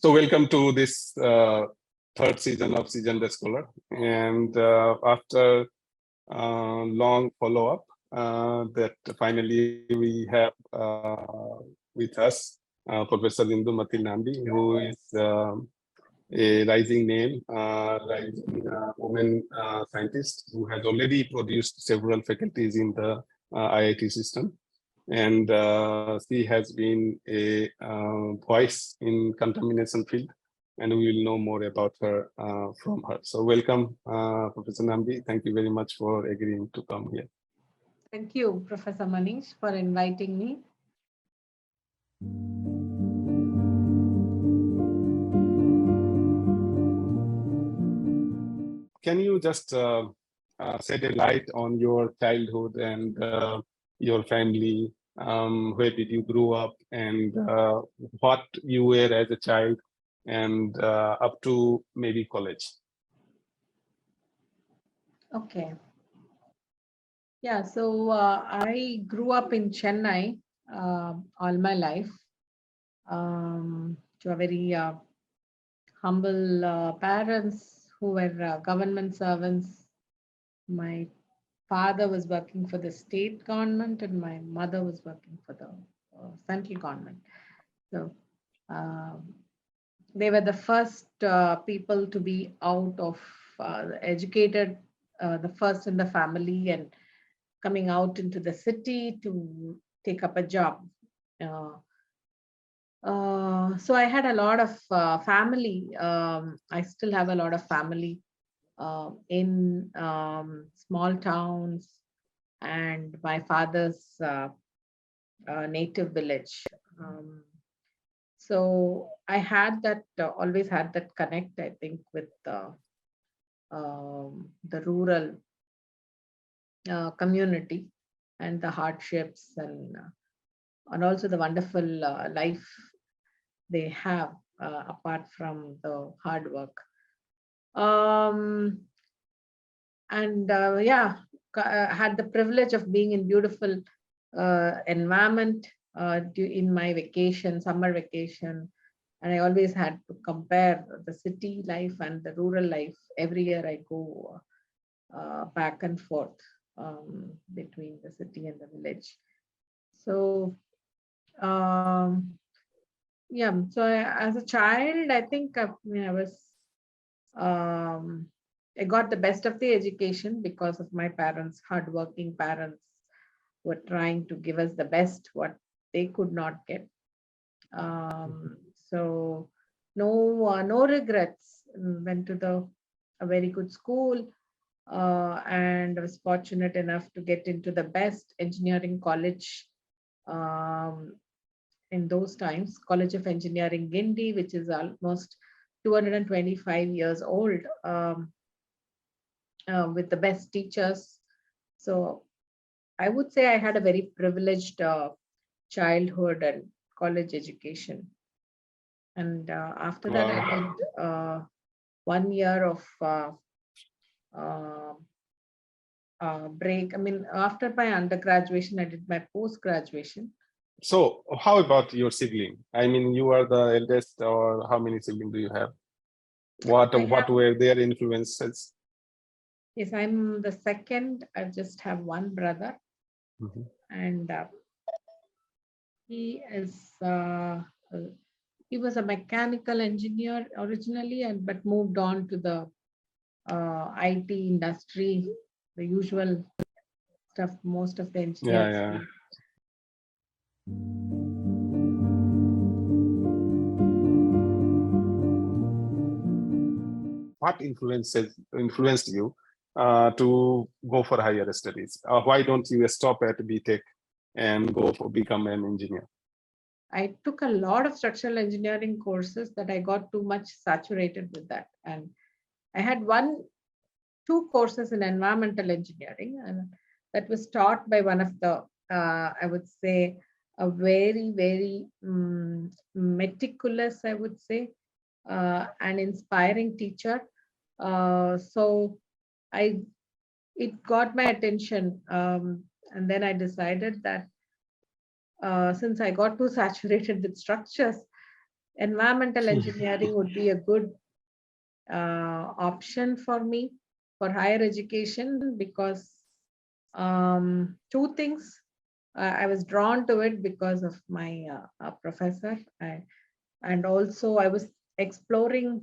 So welcome to this third season of Season the Scholar. And after long follow-up, that finally we have with us Professor Indumathi Nambi, who is a rising name, rising woman scientist who has already produced several faculties in the IIT system. And she has been a voice in contamination field, and we will know more about her from her. So welcome, Professor Nambi. Thank you very much for agreeing to come here. Thank you, Professor Manish, for inviting me. Can you just shed a light on your childhood and your family? Where did you grow up, and what you were as a child, and up to maybe college? Okay. Yeah, so I grew up in Chennai all my life to a very humble parents who were government servants. My father was working for the state government and my mother was working for the central government. So they were the first people to be out of educated, the first in the family, and coming out into the city to take up a job. So I had a lot of family. I still have a lot of family in small towns and my father's native village. So I had that, always had that connect, I think, with the rural community and the hardships and also the wonderful life they have apart from the hard work. Yeah, had the privilege of being in beautiful environment in my vacation, summer vacation. And I always had to compare the city life and the rural life. Every year I go back and forth between the city and the village. So, yeah, so as a child, I think I got the best of the education because of my parents, hardworking parents were trying to give us the best what they could not get. So no regrets. Went to a very good school and was fortunate enough to get into the best engineering college in those times, College of Engineering Guindy, which is almost 225 years old, with the best teachers. So I would say I had a very privileged childhood and college education. And after that, I did 1 year of break. I mean, after my undergraduation, I did my post-graduation. So how about your sibling? I mean, you are the eldest, or how many siblings do you have? What were their influences? Yes, I'm the second. I just have one brother. Mm-hmm. And he was a mechanical engineer originally, but moved on to the IT industry, the usual stuff most of the engineers. Yeah. What influenced you to go for higher studies? Why don't you stop at BTech and go for become an engineer? I took a lot of structural engineering courses that I got too much saturated with that. And I had 2 courses in environmental engineering, and that was taught by one of the, I would say, a very, very meticulous, I would say, an inspiring teacher. So it got my attention. And then I decided that since I got too saturated with structures, environmental engineering would be a good option for me for higher education because two things. I was drawn to it because of my professor, and also I was exploring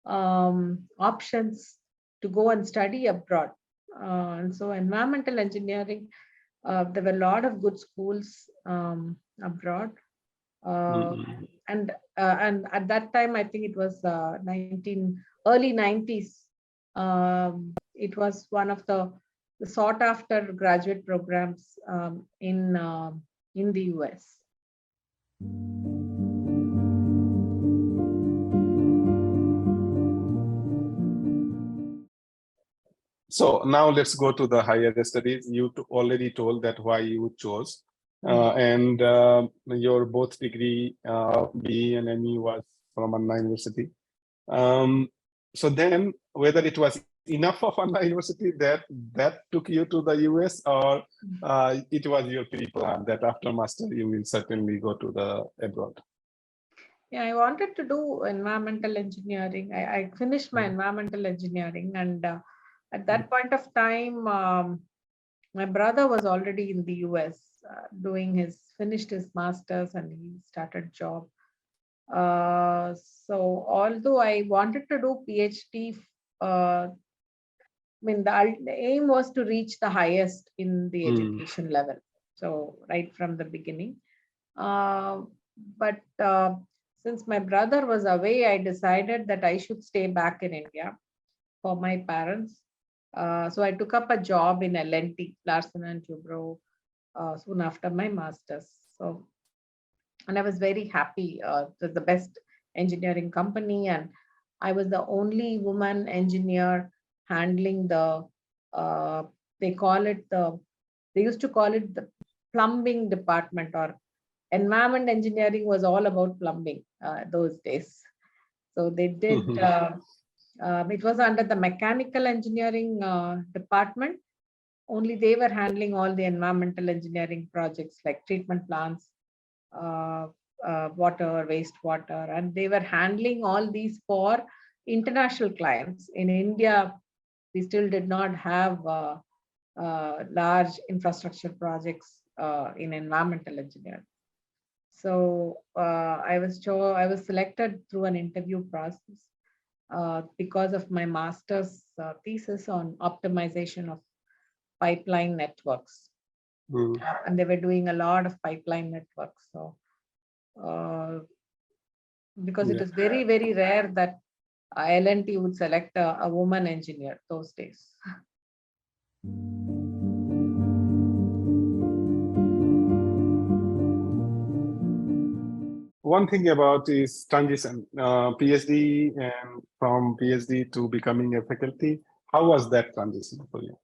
options to go and study abroad. And so environmental engineering, there were a lot of good schools abroad. And at that time, I think it was early 90s. It was one of the sought after graduate programs in the US. So now let's go to the higher studies. You already told that why you chose, and your both degree, BE and ME, was from Anna University. So then, whether it was enough of Anna University that took you to the US, or it was your pre-plan that after master you will certainly go to the abroad? Yeah, I wanted to do environmental engineering. I finished my environmental engineering, and at that point of time, my brother was already in the US finished his master's, and he started job. So although I wanted to do PhD, the aim was to reach the highest in the education level. So right from the beginning. But since my brother was away, I decided that I should stay back in India for my parents. So I took up a job in L&T, Larsen and Toubro, soon after my master's. And I was very happy. It was the best engineering company, and I was the only woman engineer handling the, they used to call it the plumbing department, or environment engineering was all about plumbing those days. So they did, it was under the mechanical engineering department. Only they were handling all the environmental engineering projects like treatment plants, water, wastewater, and they were handling all these for international clients. In India, we still did not have large infrastructure projects in environmental engineering. So I was selected through an interview process because of my master's thesis on optimization of pipeline networks. And they were doing a lot of pipeline networks. So because it is very, very rare that L&T would select a woman engineer those days. One thing about is transition, PhD, and from PhD to becoming a faculty. How was that transition for you?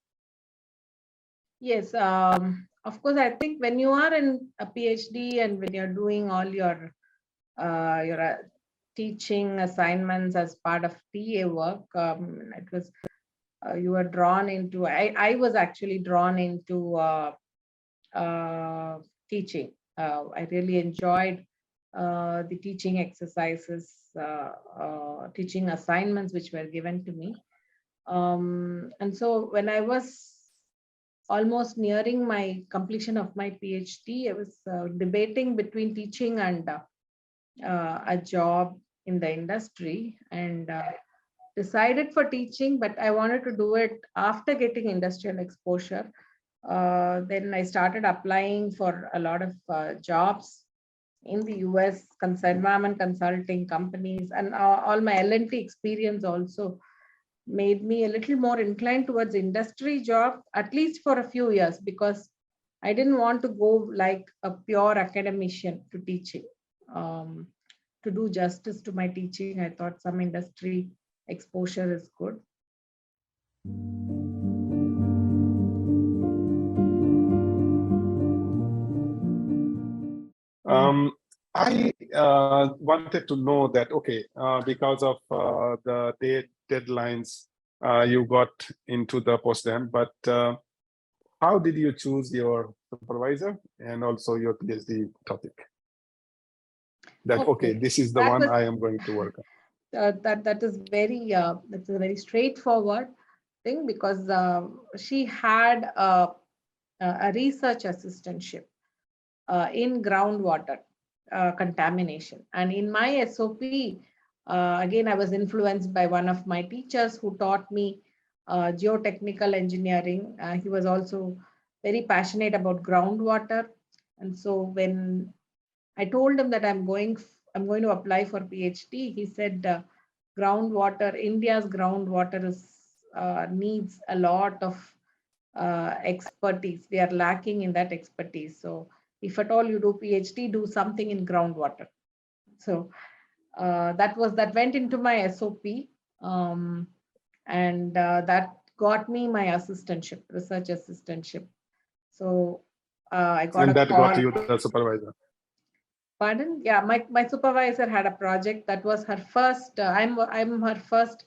Yes, of course. I think when you are in a PhD and when you're doing all your teaching assignments as part of TA work, it was you were drawn into. I was actually drawn into teaching. I really enjoyed the teaching exercises, teaching assignments which were given to me. And so when I was almost nearing my completion of my PhD, I was debating between teaching and a job in the industry, and decided for teaching, but I wanted to do it after getting industrial exposure. Then I started applying for a lot of jobs in the US, environment consulting companies, and all my L&T experience also made me a little more inclined towards industry job, at least for a few years, because I didn't want to go like a pure academician to teaching. To do justice to my teaching, I thought some industry exposure is good. I wanted to know that, okay, because of the deadlines, you got into the postdem, but how did you choose your supervisor and also your PhD topic? that, okay, Okay. this is the That one was I am going to work on? that is very that's a very straightforward thing, because she had a research assistantship in groundwater contamination. And in my SOP, again, I was influenced by one of my teachers who taught me geotechnical engineering. He was also very passionate about groundwater. And so when I told him that I'm going to apply for PhD, he said, India's groundwater needs a lot of expertise. We are lacking in that expertise. So if at all you do PhD, do something in groundwater. So that went into my SOP, and that got me my assistantship, research assistantship. So I got And a that call. got you the supervisor. Pardon? Yeah, my supervisor had a project that was her first. I'm her first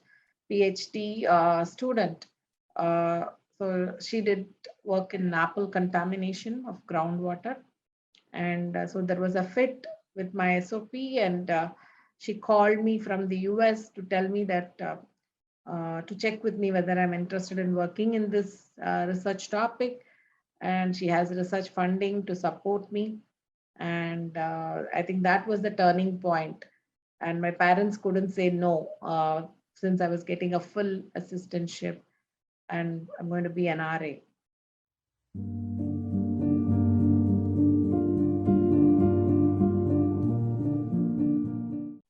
PhD student. So she did work in Apple contamination of groundwater, and so there was a fit with my SOP, and she called me from the US to tell me that to check with me whether I'm interested in working in this research topic, and she has research funding to support me. And I think that was the turning point. And my parents couldn't say no, since I was getting a full assistantship and I'm going to be an RA.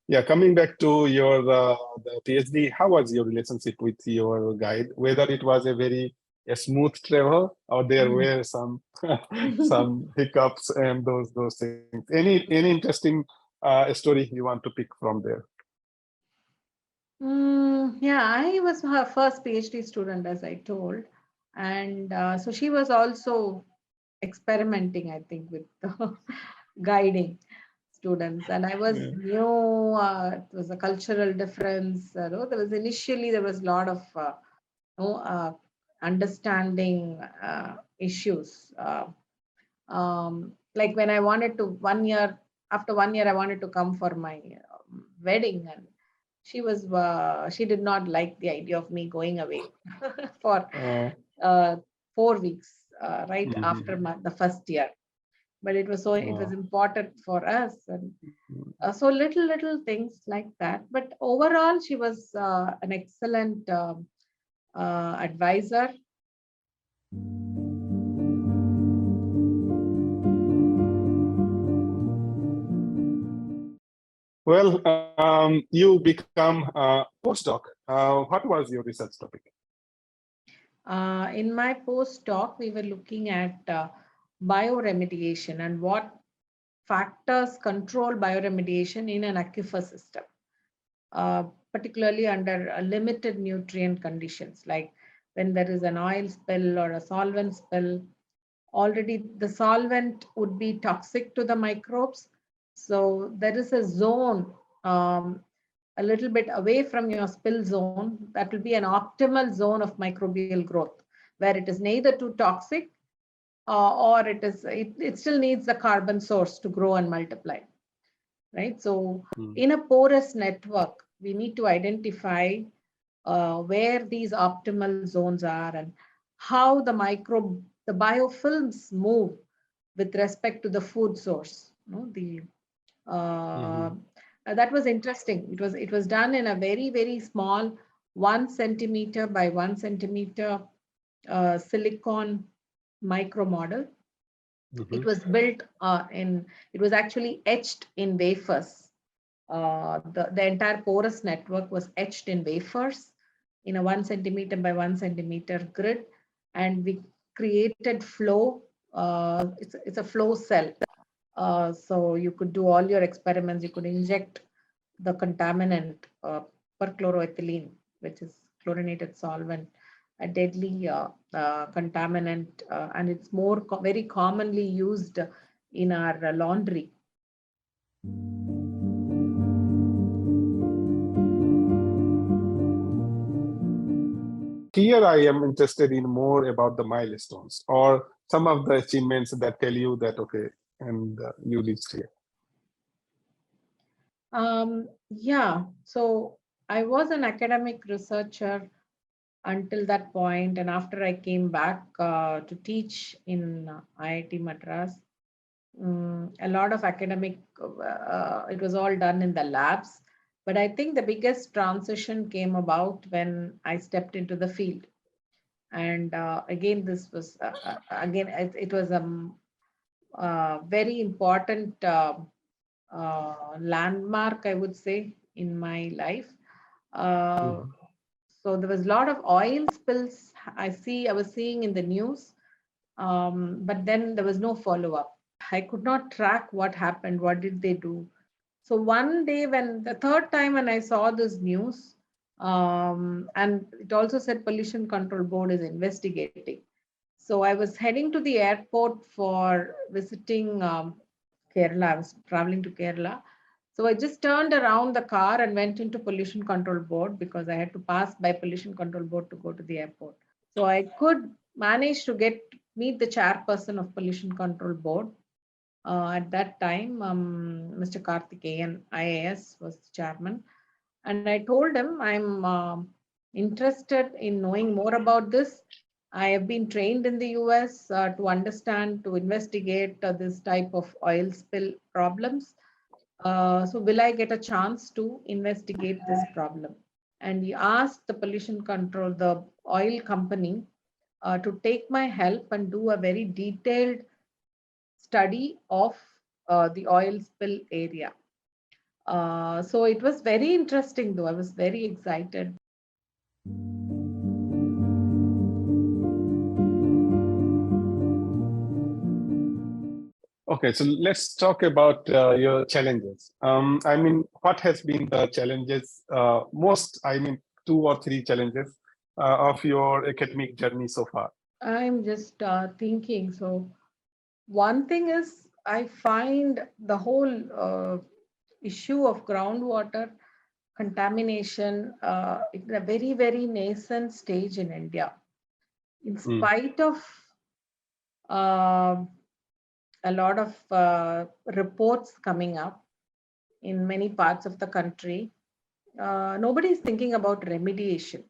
Yeah, coming back to your the PhD, how was your relationship with your guide? Whether it was a smooth travel, or there were some some hiccups and those things. Any interesting story you want to pick from there? Yeah, I was her first PhD student, as I told. And so she was also experimenting, I think, with guiding students. And I was new, it was a cultural difference. There was a lot of understanding issues. Like when I wanted to, after 1 year, I wanted to come for my wedding, and she did not like the idea of me going away for 4 weeks right after the first year. But it was important for us, and so little things like that. But overall, she was an excellent advisor. Well, you become a postdoc. What was your research topic? In my postdoc, we were looking at bioremediation and what factors control bioremediation in an aquifer system, particularly under limited nutrient conditions, like when there is an oil spill or a solvent spill. Already the solvent would be toxic to the microbes. So there is a zone a little bit away from your spill zone that will be an optimal zone of microbial growth, where it is neither too toxic or it still needs the carbon source to grow and multiply, right? So in a porous network, we need to identify where these optimal zones are and how the biofilms move with respect to the food source. That was interesting. It was done in a very small 1 centimeter by 1 centimeter silicon micro model. It was built it was actually etched in wafers. The entire porous network was etched in wafers in a 1 centimeter by 1 centimeter grid, and we created flow. It's a flow cell. So you could do all your experiments. You could inject the contaminant perchloroethylene, which is chlorinated solvent, a deadly contaminant, and it's very commonly used in our laundry. Here I am interested in more about the milestones or some of the achievements that tell you that, okay, and you reached here. Yeah, so I was an academic researcher until that point, and after I came back to teach in IIT Madras, a lot of academic, it was all done in the labs. But I think the biggest transition came about when I stepped into the field. And again, this was, again, it was a very important landmark, I would say, in my life. Uh, Mhm. so there was a lot of oil spills I was seeing in the news, but then there was no follow up. I could not track what happened. What did they do? So one day, when the third time when I saw this news, and it also said Pollution Control Board is investigating. So I was heading to the airport for visiting Kerala. I was traveling to Kerala. So I just turned around the car and went into Pollution Control Board because I had to pass by Pollution Control Board to go to the airport. So I could manage to meet the chairperson of Pollution Control Board. At that time, Mr. Karthikeyan, IAS, was the chairman. And I told him I'm interested in knowing more about this. I have been trained in the US to understand, to investigate this type of oil spill problems. So will I get a chance to investigate this problem? And he asked the pollution control, the oil company, to take my help and do a very detailed study of the oil spill area. So it was very interesting, though. I was very excited. Okay, so let's talk about your challenges. I mean, what has been the challenges, most, I mean, 2 or 3 challenges of your academic journey so far? I'm just thinking. So, one thing is, I find the whole issue of groundwater contamination in a very, very nascent stage in India. In Mm, spite of uh, a lot of reports coming up in many parts of the country, nobody is thinking about remediation.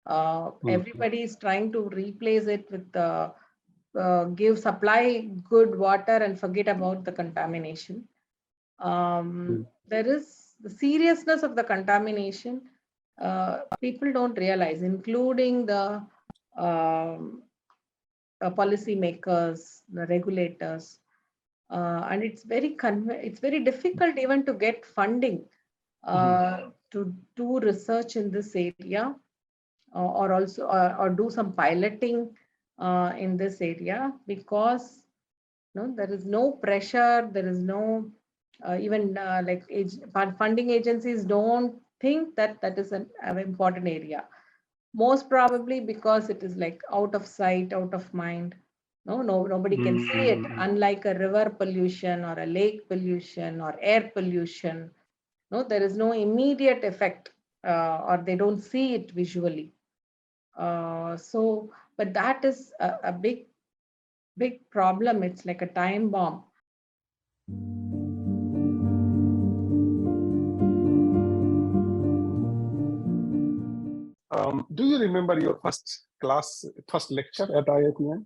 mm, Everybody is trying to replace it with give supply good water and forget about the contamination. mm, There is the seriousness of the contamination. People don't realize, including the um, policy makers, the regulators, and it's very difficult even to get funding mhm, to do research in this area, or also or do some piloting in this area, because there is no pressure, there is no even like funding agencies don't think that that is an important area, most probably because it is like out of sight, out of mind. Nobody can mm, see it, mm, unlike a river pollution or a lake pollution or air pollution. No, there is no immediate effect, or they don't see it visually. But that is a big problem. It's like a time bomb. do you remember your first class, first lecture at IIT?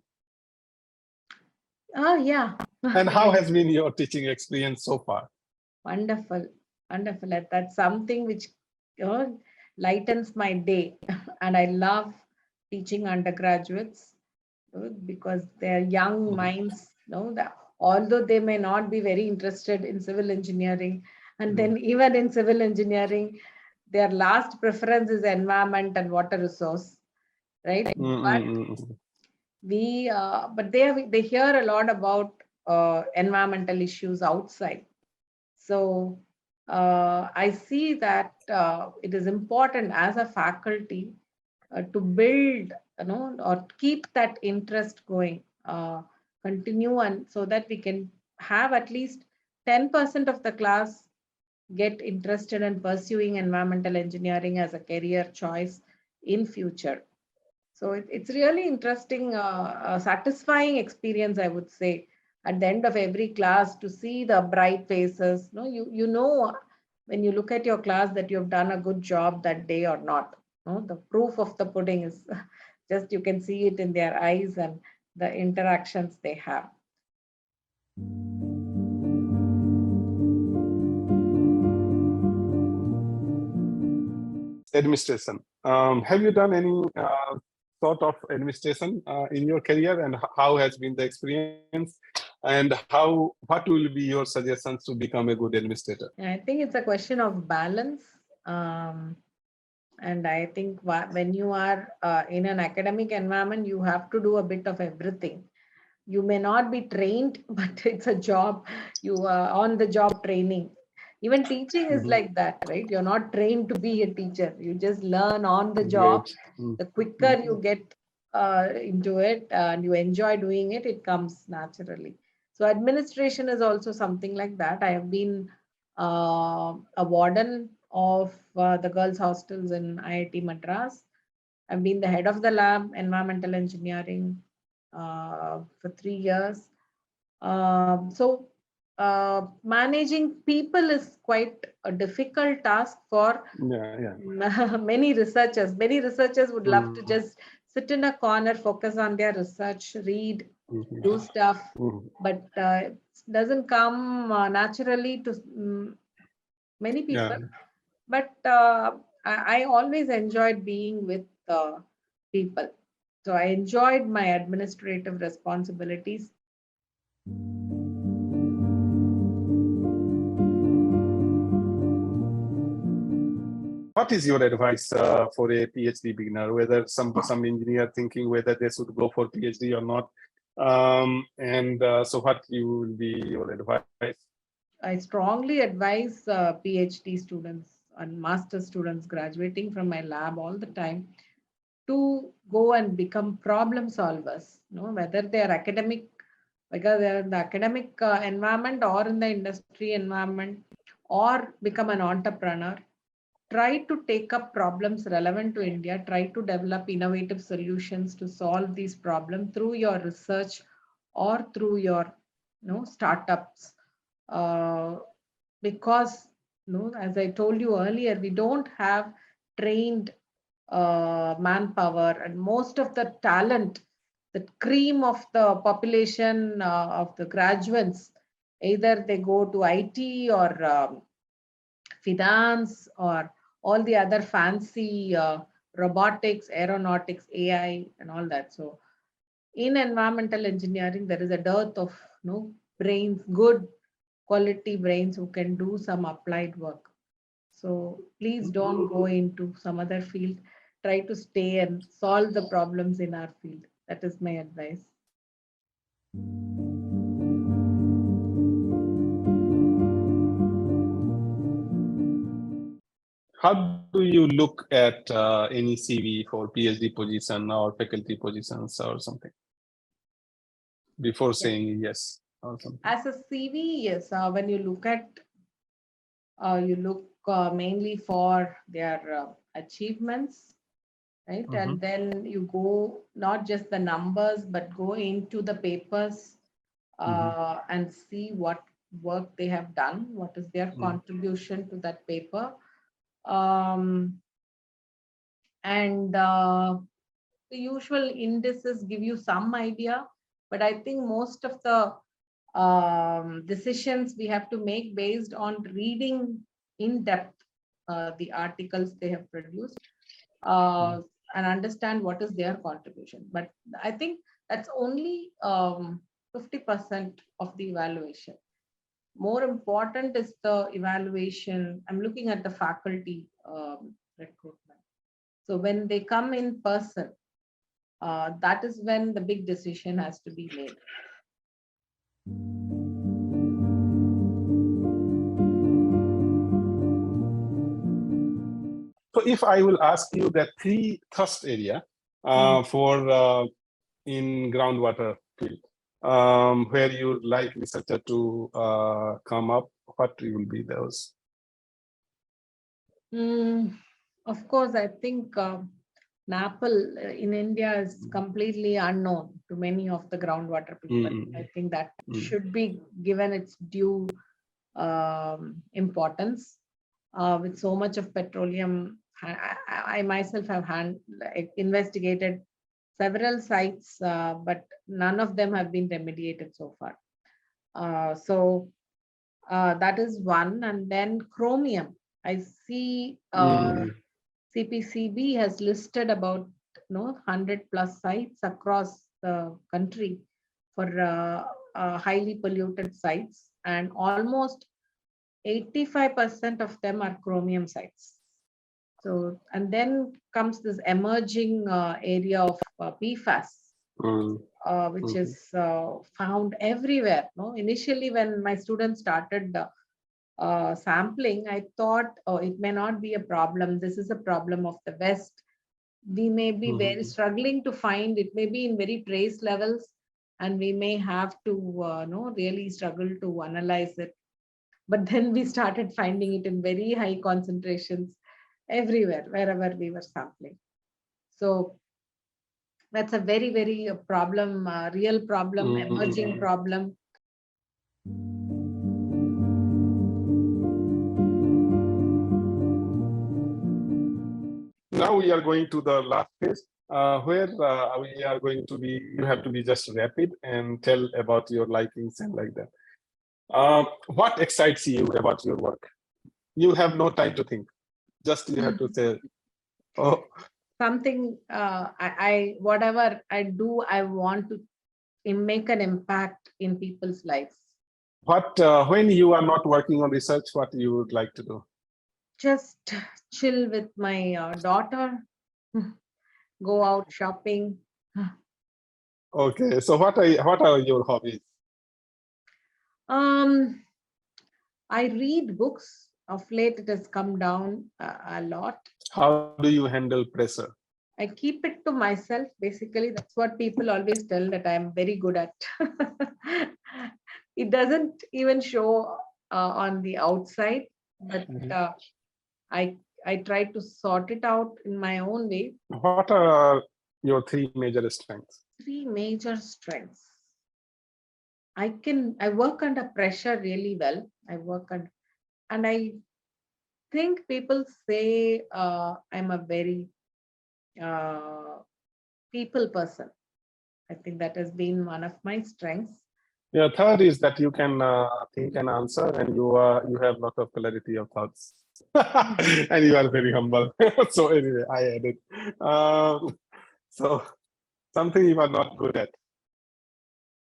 Oh, yeah. And how Yes. has been your teaching experience so far? Wonderful. Wonderful. That's something which lightens my day. And I love teaching undergraduates because they're young Mhm, minds, that although they may not be very interested in civil engineering, and mm, then even in civil engineering, their last preference is environment and water resource, right? mm, But mm, mm, they hear a lot about environmental issues outside. So I see that it is important as a faculty to build, or keep that interest going, continue, and so that we can have at least 10% of the class get interested in pursuing environmental engineering as a career choice in future. So it's really interesting, satisfying experience, I would say, at the end of every class to see the bright faces. You know when you look at your class that you have done a good job that day or not. No? The proof of the pudding is just you can see it in their eyes and the interactions they have. Administration. Have you done any sort of administration in your career, and how has been the experience? And what will be your suggestions to become a good administrator? I think it's a question of balance. And I think when you are in an academic environment, you have to do a bit of everything. You may not be trained, but it's a job. You are on the job training. Even teaching is like that, right? You're not trained to be a teacher. You just learn on the job. The quicker you get into it and you enjoy doing it, it comes naturally. So administration is also something like that. I have been a warden of the girls' hostels in IIT Madras. I've been the head of the lab, environmental engineering, for 3 years. So managing people is quite a difficult task for many researchers. Many researchers would love to just sit in a corner, focus on their research, read, do stuff, but it doesn't come naturally to many people. But I always enjoyed being with people. So I enjoyed my administrative responsibilities. What is your advice for a PhD beginner, whether some engineer thinking whether they should go for PhD or not? So what will be your advice? I strongly advise PhD students and master students graduating from my lab all the time to go and become problem solvers, whether they are academic, whether they are in the academic environment or in the industry environment, or become an entrepreneur. Try to take up problems relevant to India, try to develop innovative solutions to solve these problems through your research or through your startups. Because as I told you earlier, we don't have trained manpower, and most of the talent, the cream of the population of the graduates, either they go to IT or finance or all the other fancy robotics, aeronautics, AI, and all that. So in environmental engineering, there is a dearth of brains, good quality brains who can do some applied work. So please don't go into some other field. Try to stay and solve the problems in our field. That is my advice. How do you look at any CV for PhD position or faculty positions or something before saying yes or something? As a CV, yes. When you look at, you look mainly for their achievements, right? And then you go not just the numbers, but go into the papers and see what work they have done, what is their contribution to that paper. And the usual indices give you some idea, but I think most of the decisions we have to make based on reading in depth the articles they have produced and understand what is their contribution. But I think that's only 50% of the evaluation. More important is the evaluation. I'm looking at the faculty recruitment. So when they come in person, that is when the big decision has to be made. So if I will ask you the three thrust area for in groundwater field, where you like researcher to come up, what will be those? Of course, I think NAPL in India is completely unknown to many of the groundwater people. I think that should be given its due importance. with so much of petroleum. I myself have investigated several sites, but none of them have been remediated so far. So that is one. And then chromium. I see CPCB has listed about 100 plus sites across the country for highly polluted sites, and almost 85% of them are chromium sites. So, and then comes this emerging area of PFAS, which is found everywhere. Initially, when my students started sampling, I thought, oh, it may not be a problem. This is a problem of the West. We may be very struggling to find it, may be in very trace levels, and we may have to really struggle to analyze it. But then we started finding it in very high concentrations everywhere, wherever we were sampling. So that's a very, very problem, real problem, emerging problem. Now we are going to the last phase, where we are going to be, you have to be just rapid and tell about your likings and like that. What excites you about your work? You have no time to think. Just you have to say, oh. Something, whatever I do, I want to make an impact in people's lives. What, when you are not working on research, what you would like to do? Just chill with my daughter, go out shopping. Okay, so what are your hobbies? I read books. Of late, it has come down a lot. How do you handle pressure? I keep it to myself. Basically, that's what people always tell, that I'm very good at. It doesn't even show on the outside, but I try to sort it out in my own way. What are your three major strengths? Three major strengths. I work under pressure really well. And I think people say I'm a very people person. I think that has been one of my strengths. Yeah, third is that you can think and answer, and you have a lot of clarity of thoughts. And you are very humble. So anyway, I added. So something you are not good at.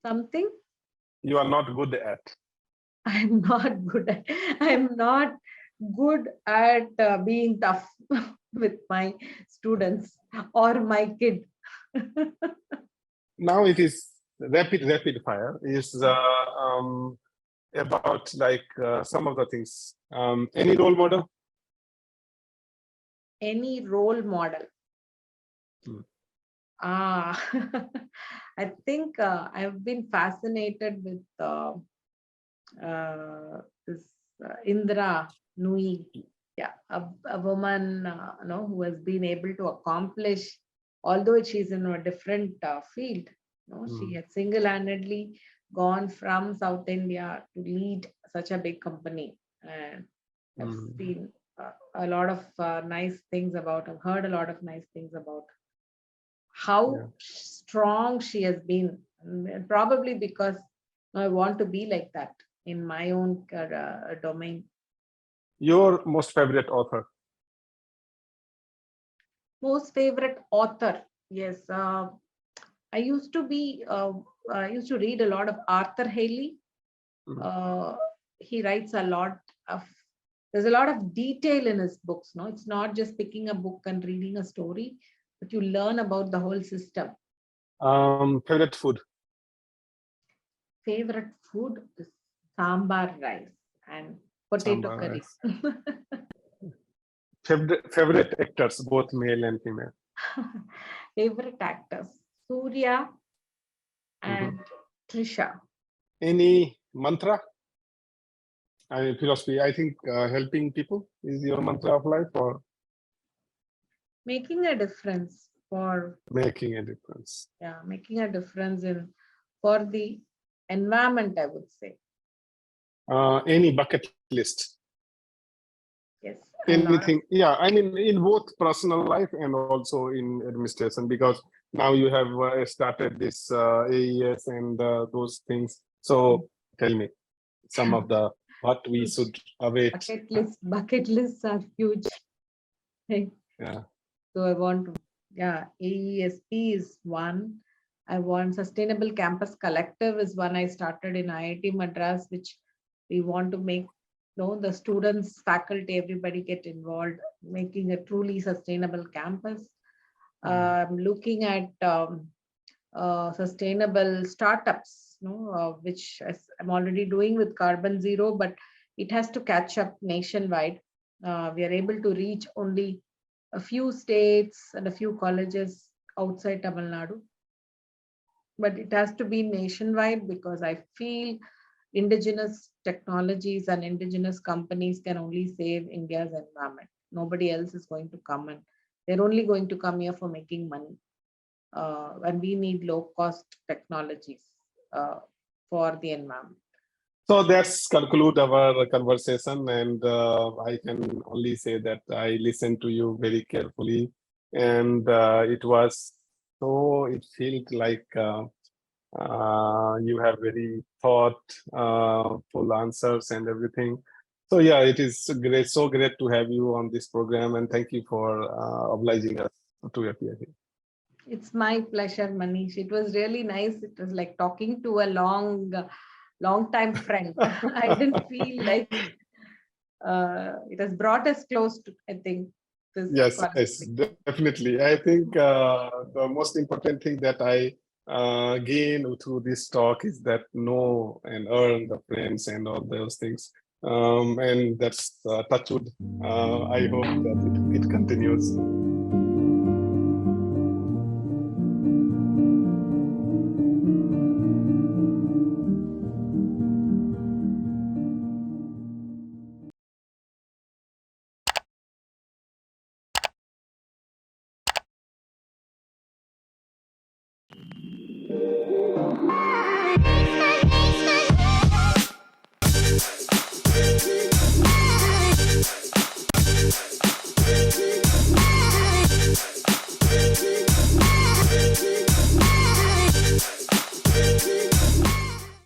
Something? You are not good at. I'm not good at being tough with my students or my kid. Now it is rapid fire is about like some of the things. Any role model? Any role model? I think I've been fascinated with this Indra Nui, a woman who has been able to accomplish, although she's in a different field. She had single-handedly gone from South India to lead such a big company, and I've seen a lot of nice things about her, heard a lot of nice things about how strong she has been, probably because I want to be like that in my own domain. Your most favorite author? Most favorite author? Yes, I used to read a lot of Arthur Haley. He writes a lot of. There's a lot of detail in his books. No, it's not just picking a book and reading a story, but you learn about the whole system. Favorite food? Favorite food is sambar rice and potato curry. Favorite actors, both male and female? Favorite actors, Surya and Trisha. Any mantra? I mean, philosophy. I think helping people is your mantra of life, or making a difference for making a difference. Yeah, making a difference for the environment, I would say. Any bucket list? Yes, a lot of Anything, yeah, I mean, in both personal life and also in administration, because now you have started this AES and those things. So tell me some of the what we huge should await. bucket lists are huge. Right? Yeah. So I want to, yeah, AESP is one. I want Sustainable Campus Collective is one I started in IIT Madras, which we want to make, the students, faculty, everybody get involved, making a truly sustainable campus. Looking at sustainable startups, which I'm already doing with Carbon Zero, but it has to catch up nationwide. We are able to reach only a few states and a few colleges outside Tamil Nadu. But it has to be nationwide, because I feel indigenous technologies and indigenous companies can only save India's environment. Nobody else is going to come, and they're only going to come here for making money. And we need low cost technologies for the environment. So that's conclude our conversation, and I can only say that I listened to you very carefully, and it was so. It felt like you have very thoughtful answers and everything. So yeah, it is great, so great to have you on this program, and thank you for obliging us to appear here. It's my pleasure, Manish. It was really nice. It was like talking to a long time friend. I didn't feel like it has brought us close to, I think, this. Yes, definitely. I think the most important thing that I gain through this talk is that know and earn the friends and all those things. And that's touch wood. I hope that it continues.